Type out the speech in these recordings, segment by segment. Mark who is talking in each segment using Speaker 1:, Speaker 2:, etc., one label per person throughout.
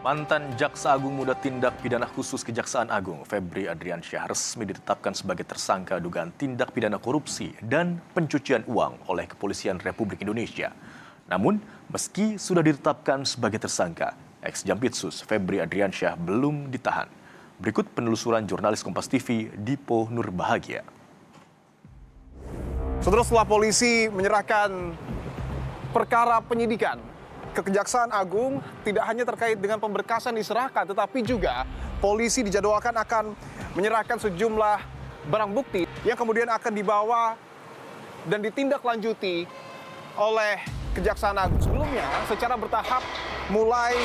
Speaker 1: Mantan Jaksa Agung Muda Tindak Pidana Khusus Kejaksaan Agung, Febri Adriansyah, resmi ditetapkan sebagai tersangka dugaan tindak pidana korupsi dan pencucian uang oleh Kepolisian Republik Indonesia. Namun, meski sudah ditetapkan sebagai tersangka, ex-Jampitsus Febri Adriansyah belum ditahan. Berikut penelusuran jurnalis Kompas TV, Dipo Nurbahagia.
Speaker 2: Saudara, setelah polisi menyerahkan perkara penyidikan ke Kejaksaan Agung, tidak hanya terkait dengan pemberkasan diserahkan, tetapi juga polisi dijadwalkan akan menyerahkan sejumlah barang bukti yang kemudian akan dibawa dan ditindaklanjuti oleh Kejaksaan Agung. Sebelumnya, secara bertahap mulai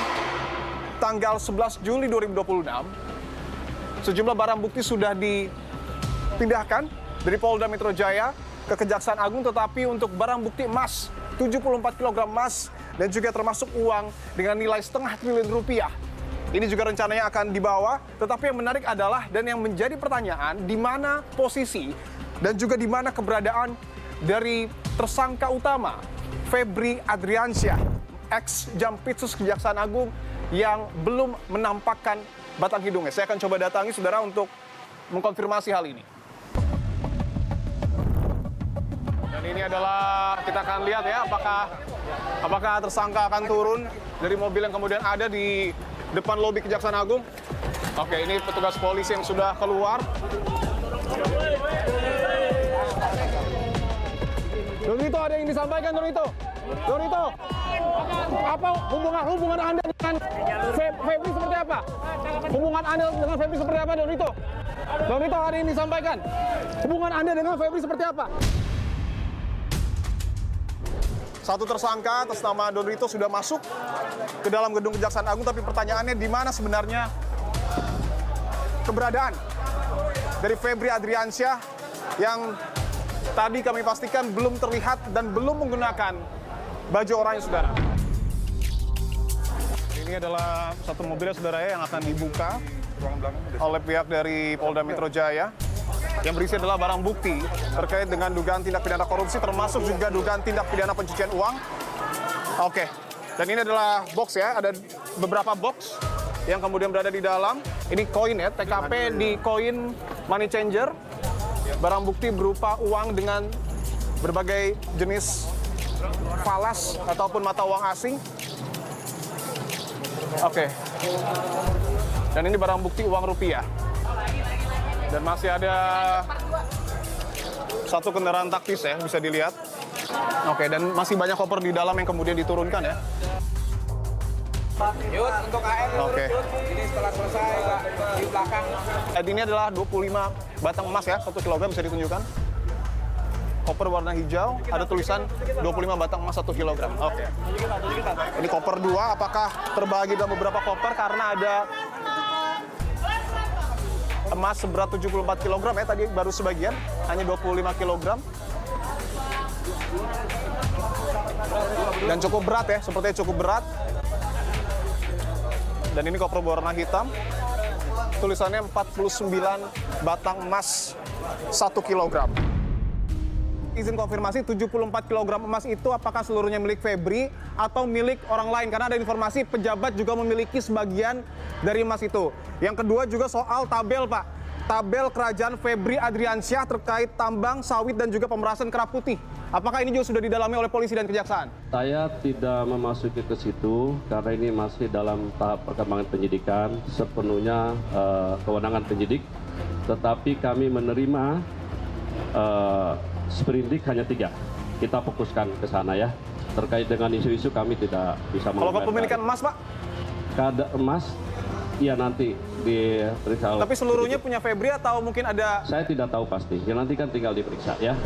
Speaker 2: tanggal 11 Juli 2026, sejumlah barang bukti sudah dipindahkan dari Polda Metro Jaya ke Kejaksaan Agung, tetapi untuk barang bukti emas, 74 kg emas, dan juga termasuk uang dengan nilai setengah triliun rupiah. Ini juga rencananya akan dibawa, tetapi yang menarik adalah dan yang menjadi pertanyaan, di mana posisi dan juga di mana keberadaan dari tersangka utama, Febri Adriansyah, ex-Jampitsus Kejaksaan Agung yang belum menampakkan batang hidungnya. Saya akan coba datangi saudara untuk mengkonfirmasi hal ini. Dan ini adalah, kita akan lihat ya, apakah tersangka akan turun dari mobil yang kemudian ada di depan lobi Kejaksaan Agung. Oke, ini petugas polisi yang sudah keluar. Dorito, ada yang disampaikan, Dorito. Dorito, apa hubungan Anda dengan Febri seperti apa? Hubungan Anda dengan Febri seperti apa, Dorito? Dorito, ada yang disampaikan. Hubungan Anda dengan Febri seperti apa? Satu tersangka atas nama Dorito sudah masuk ke dalam gedung Kejaksaan Agung, tapi pertanyaannya di mana sebenarnya keberadaan dari Febri Adriansyah yang tadi kami pastikan belum terlihat dan belum menggunakan baju oranye, saudara. Ini adalah satu mobil, saudara, yang akan dibuka oleh pihak dari Polda Metro Jaya, yang berisi adalah barang bukti terkait dengan dugaan tindak pidana korupsi, termasuk juga dugaan tindak pidana pencucian uang. Oke, dan ini adalah box ya, ada beberapa box yang kemudian berada di dalam. Ini koin ya, TKP di koin money changer. Barang bukti berupa uang dengan berbagai jenis falas ataupun mata uang asing. Oke, dan ini barang bukti uang rupiah. Dan masih ada satu kendaraan taktis ya, bisa dilihat. Oke, dan masih banyak koper di dalam yang kemudian diturunkan ya.
Speaker 3: Yud, untuk AR,
Speaker 2: Oke.
Speaker 3: Ini setelah selesai, Pak, di belakang.
Speaker 2: Ini adalah 25 batang emas ya, 1 kg bisa ditunjukkan. Koper warna hijau, ada tulisan 25 batang emas 1 kg. Oke. Ini koper 2, apakah terbagi dalam beberapa koper karena ada emas seberat 74 kg ya, tadi baru sebagian, hanya 25 kg. Dan cukup berat ya, sepertinya cukup berat. Dan ini koper berwarna hitam, tulisannya 49 batang emas 1 kg. Izin konfirmasi, 74 kg emas itu apakah seluruhnya milik Febri atau milik orang lain? Karena ada informasi pejabat juga memiliki sebagian dari emas itu. Yang kedua juga soal tabel, Pak. Tabel kerajaan Febri Adriansyah terkait tambang, sawit, dan juga pemerasan kerap putih. Apakah ini juga sudah didalami oleh polisi dan kejaksaan?
Speaker 4: Saya tidak memasuki ke situ karena ini masih dalam tahap perkembangan penyidikan, sepenuhnya kewenangan penyidik. Tetapi kami menerima sprindik hanya 3. Kita fokuskan ke sana ya. Terkait dengan isu-isu kami tidak bisa
Speaker 2: Kalau kepemilikan emas, Pak?
Speaker 4: Kada emas, iya nanti diperiksa.
Speaker 2: Tapi seluruhnya punya Febri atau mungkin ada?
Speaker 4: Saya tidak tahu pasti. Ya nanti kan tinggal diperiksa ya.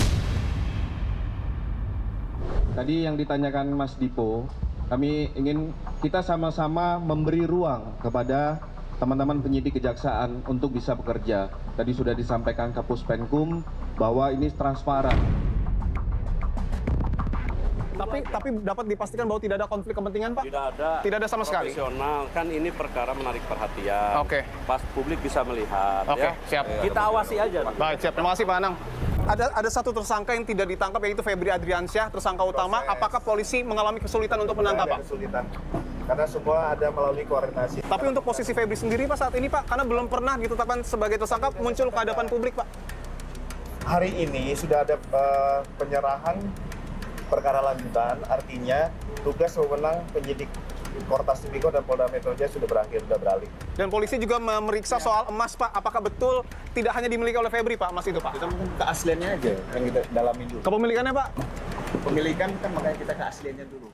Speaker 5: Tadi yang ditanyakan Mas Dipo, kami ingin kita sama-sama memberi ruang kepada teman-teman penyidik kejaksaan untuk bisa bekerja. Tadi sudah disampaikan Kapus Penkum bahwa ini transparan.
Speaker 2: Tapi dapat dipastikan bahwa tidak ada konflik kepentingan, Pak?
Speaker 6: Tidak ada.
Speaker 2: Tidak ada sama sekali?
Speaker 6: Profesional, kan ini perkara menarik perhatian.
Speaker 2: Oke.
Speaker 6: Pas publik bisa melihat.
Speaker 2: Oke,
Speaker 6: ya.
Speaker 2: siap.
Speaker 6: Kita awasi aja.
Speaker 2: Baik, siap. Terima kasih, Pak Anang. Ada satu tersangka yang tidak ditangkap, yaitu Febri Adriansyah, tersangka utama. Apakah polisi mengalami kesulitan untuk menangkap, Pak?
Speaker 7: Kesulitan, karena semua ada melalui koordinasi.
Speaker 2: Tapi untuk posisi Febri sendiri, Pak, saat ini, Pak, karena belum pernah ditetapkan sebagai tersangka, muncul ke hadapan publik, Pak.
Speaker 7: Hari ini sudah ada penyerahan perkara lanjutan, artinya tugas wewenang penyidik Polres Tipikor dan Polda Metro Jaya sudah beralih.
Speaker 2: Dan polisi juga memeriksa soal emas, Pak. Apakah betul tidak hanya dimiliki oleh Febri, Pak, emas itu, Pak?
Speaker 7: Kita mungkin keasliannya aja yang kita dalamin dulu.
Speaker 2: Kepemilikannya, Pak?
Speaker 7: Pemilikan kan makanya kita keasliannya dulu.